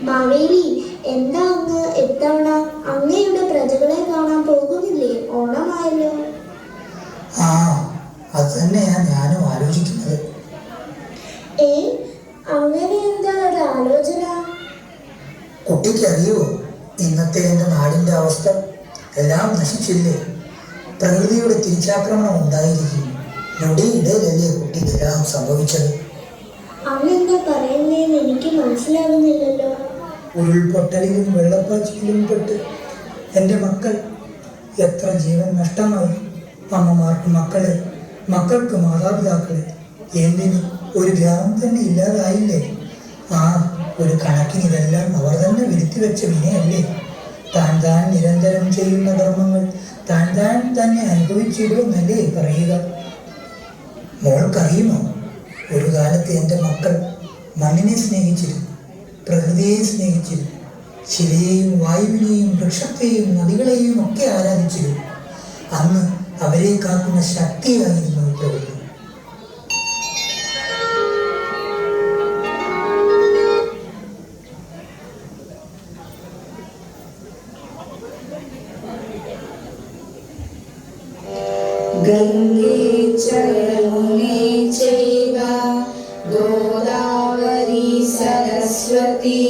മാവേലി, എന്താ അങ്ങ് ഇത്തവണ അങ്ങയുടെ പ്രജകളെ കാണാൻ പോകുന്നില്ലേ? ഓണമായല്ലോ. ആ, അത് തന്നെയാ ഞാനും ആലോചിക്കുന്നത്. അങ്ങനെ എന്താ ഒരു ആലോചന? കുട്ടിക്കറിയോ ഇന്നത്തെ എൻ്റെ നാടിൻ്റെ അവസ്ഥ? എല്ലാം നശിച്ചില്ലേ? പ്രകൃതിയുടെ തിരിച്ചാക്രമണം ഉണ്ടായിരിക്കും. ഞൊടിയിടയിലല്ലേ കുട്ടിക്കെല്ലാം സംഭവിച്ചത്. അങ്ങെന്താ പറയുന്നതെന്ന് എനിക്ക് മനസ്സിലാകുന്നില്ലല്ലോ. ഉരുൾപൊട്ടലിലും വെള്ളപ്പാച്ചിലും പെട്ട് എൻ്റെ മക്കൾ, എത്ര ജീവൻ നഷ്ടമായി. അമ്മമാർക്ക് മക്കളെ, മക്കൾക്ക് മാതാപിതാക്കളെ, എന്തിന് ഒരു ഗ്രാമം തന്നെ ഇല്ലാതായില്ലേ? ആ, ഒരു കണക്കിന് ഇതെല്ലാം അവർ തന്നെ വരുത്തി വെച്ച വിനയല്ലേ? താൻ നിരന്തരം ചെയ്യുന്ന കർമ്മങ്ങൾ താൻ തന്നെ അനുഭവിച്ചിടുമെന്നല്ലേ പറയുക. മോൾക്കറിയുമോ, ഒരു കാലത്ത് എൻ്റെ മക്കൾ മണ്ണിനെ സ്നേഹിച്ചിരുന്നു, പ്രകൃതിയെ സ്നേഹിച്ചിരുന്നു, ശിലയെയും വായുവിനെയും വൃക്ഷത്തെയും നദികളെയും ഒക്കെ ആരാധിച്ചിരുന്നു. അന്ന് അവരെ കാക്കുന്ന ശക്തിയായിരുന്നു പ്രകൃതി. ഗംഗേ ച ചൈവ ഗോദാവരി സരസ്വതി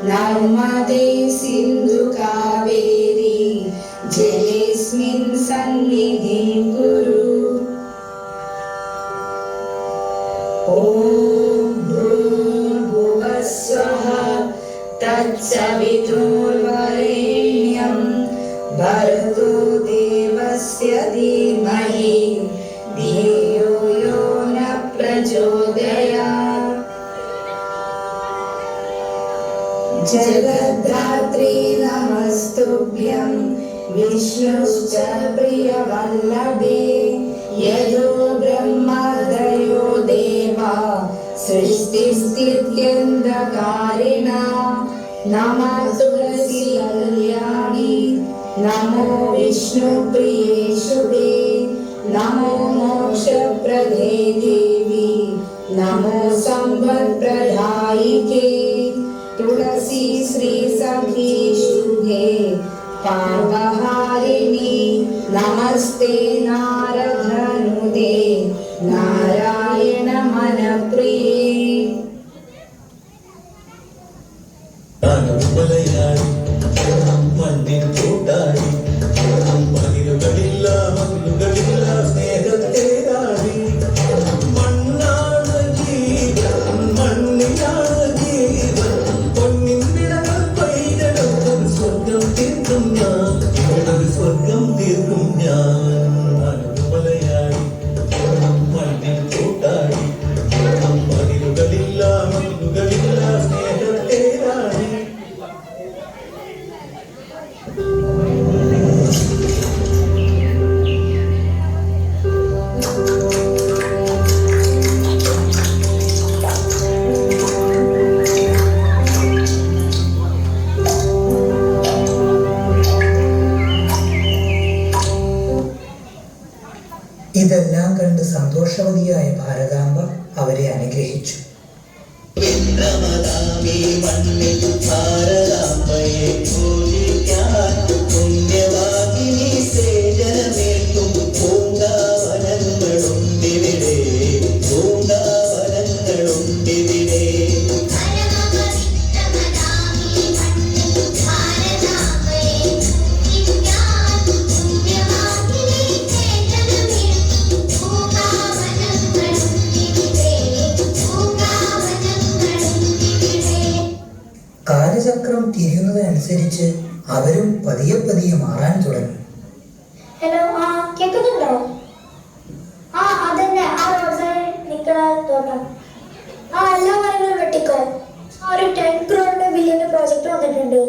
നർമ്മദേ സിന്ധു കാവേരി ജലേസ്മിൻ സന്നിധിം കുരു. ഓം ഭൂർഭുവഃ സ്വഃ തത്സവിതുർവരേണ്യം ഭർഗോ ദേവസ്യ ധീമഹി ധിയോ യോ ന പ്രചോദയാത്. ജഗദ്ധാത്രീ നമസ്തുഭ്യം വിഷ്ണുശ്ച പ്രിയവല്ലഭേ യദോ ബ്രഹ്മദയോ ദേവാ സൃഷ്ടിസ്ഥിത്യന്തകാരിണാ. നമഃ തുളസി കല്യാണി നമോ വിഷ്ണുപ്രിയേ ശുഭേ നമോ മോക്ഷപ്രദേ ദേവി നമോ സമ്പത്പ്രദായികേ. തുളസി ശ്രീ സഖി ശുഭേ പാപഹാരിണി നമസ്തേ നാരദനുദേ നാരായണ മനപ്രിയേ. മണ്ണിൻ കൂട്ടാടി മതിലുകളില്ല മതിലുകളില്ല സ്നേഹത്തേരാടി. മണ്ണാണ് ജീവൻ മണ്ണിലാണ് ജീവൻ പൊന്നിൻ വിടകൾ പൈതടുക്കും സ്വർഗം തീർക്കും ഞാൻ, ഒരു സ്വർഗം തീർക്കും ഞാൻ. മലയാളി മണ്ണിൻ കൂട്ടാടി മതിലുകളില്ല മതിലുകളില്ല സ്നേഹത്തേരാടി. ഇതെല്ലാം കണ്ട് സന്തോഷവതിയായ ഭാരതാംബ അവരെ അനുഗ്രഹിച്ചു. മണ്ണിൽ ഭാരതാംബയെ പൂജിക്കാൻ പുണ്യവാഹിനി സേജനമേൽക്കും പൂങ്കാവനങ്ങളുണ്ടിവിടെ, പൂങ്കാവനങ്ങളുണ്ടിവിടെ. കാലചക്രം തിരിയുന്നതനുസരിച്ച് അവരും പതിയെ പതിയെ മാറാൻ തുടങ്ങി. ഹലോ, കേൾക്കുന്നുണ്ടോ? അതന്നെ, ആ റോഡ് സൈഡ് നിൽക്കണ തോട്ടം. എല്ലാ മരങ്ങളും വെട്ടിക്കോ. ഒരു 10 crore ബില്ലിന്റെ പ്രോജക്റ്റ് വന്നിട്ടുണ്ട്.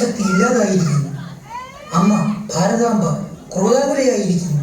ഓർമ്മശക്തി ഇല്ലാതായിരിക്കുന്നു. അമ്മ ഭാരതാംബ ക്രോധാകുലയായിരിക്കുന്നു.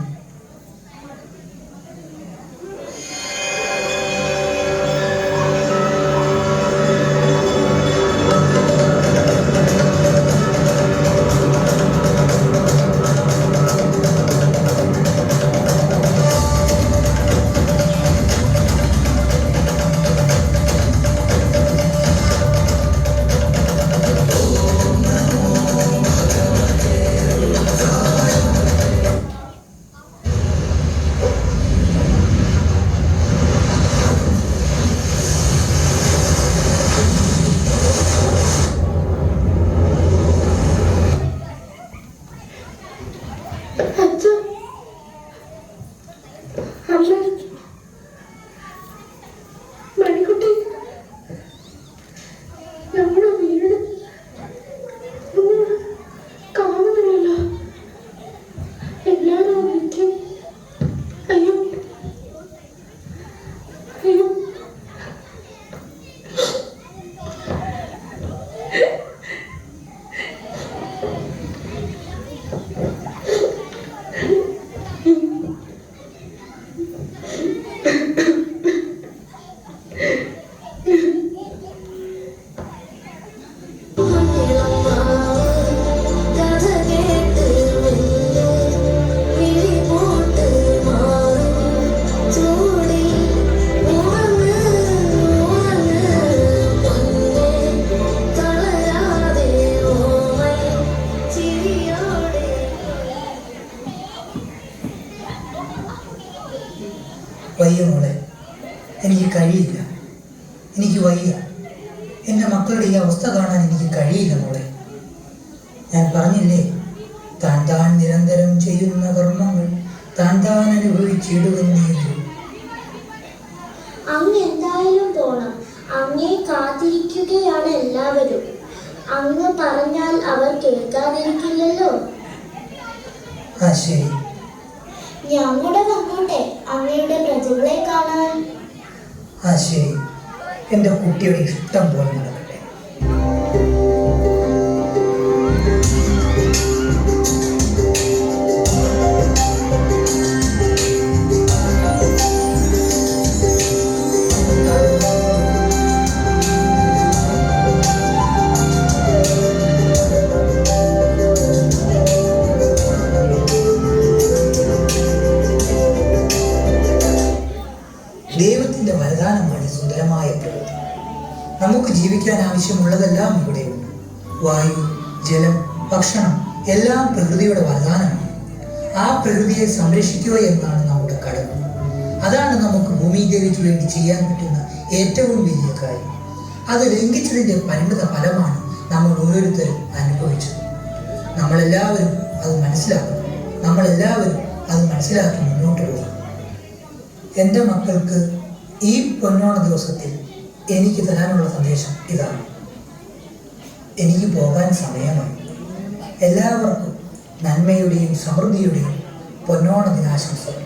മണിക്കുട്ടി, നമ്മുടെ വീട് കാണുന്നില്ലല്ലോ. എല്ലാവരും വിളിക്കും. അയ്യോ അയ്യോ, വയ്യ മോളെ, എനിക്ക് കഴിയില്ല. എനിക്ക് വയ്യ. എൻ്റെ മക്കളുടെ ഈ അവസ്ഥ കാണാൻ എനിക്ക് കഴിയില്ല മോളെ. ഞാൻ പറഞ്ഞില്ലേ, താൻ നിരന്തരം ചെയ്യുന്ന കർമ്മങ്ങൾ താൻ അനുഭവിച്ചിടുവെന്നേ. അങ്ങ് എന്തായാലും പോണം. അങ്ങേ കാത്തിരിക്കുകയാണ് എല്ലാവരും. അങ്ങ് പറഞ്ഞാൽ അവർ കേൾക്കാതിരിക്കില്ലല്ലോ. ആ ശരി, ഞങ്ങളുടെ വന്നോട്ടെ അങ്ങയുടെ പ്രജകളെ കാണാൻ. ആ ശരി. എൻ്റെ കുട്ടിയുടെ ഇഷ്ടം പോലെ നടക്കട്ടെ. ദൈവത്തിൻ്റെ വരദാനമാണ് ഈ സുന്ദരമായ പ്രകൃതി. നമുക്ക് ജീവിക്കാൻ ആവശ്യമുള്ളതെല്ലാം ഇവിടെയുണ്ട്. വായു, ജലം, ഭക്ഷണം എല്ലാം പ്രകൃതിയുടെ വരദാനമാണ്. ആ പ്രകൃതിയെ സംരക്ഷിക്കുക എന്നാണ് നമ്മുടെ കടമ. അതാണ് നമുക്ക് ഭൂമിദേവിക്ക് വേണ്ടി ചെയ്യാൻ പറ്റുന്ന ഏറ്റവും വലിയ കാര്യം. അത് ലംഘിച്ചതിൻ്റെ പരിണിത ഫലമാണ് നമ്മൾ ഓരോരുത്തരും അനുഭവിച്ചത്. നമ്മളെല്ലാവരും അത് മനസ്സിലാക്കണം. നമ്മളെല്ലാവരും അത് മനസ്സിലാക്കി മുന്നോട്ട് പോകണം. എൻ്റെ മക്കൾക്ക് ഈ പൊന്നോണ ദിവസത്തിൽ എനിക്ക് തരാനുള്ള സന്ദേശം ഇതാണ്. എനിക്ക് പോകാൻ സമയമായി. എല്ലാവർക്കും നന്മയുടെയും സമൃദ്ധിയുടെയും പൊന്നോണ ദിനാശംസകൾ.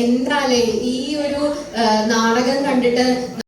എന്താലേ ഈ ഒരു നാടകം കണ്ടിട്ട്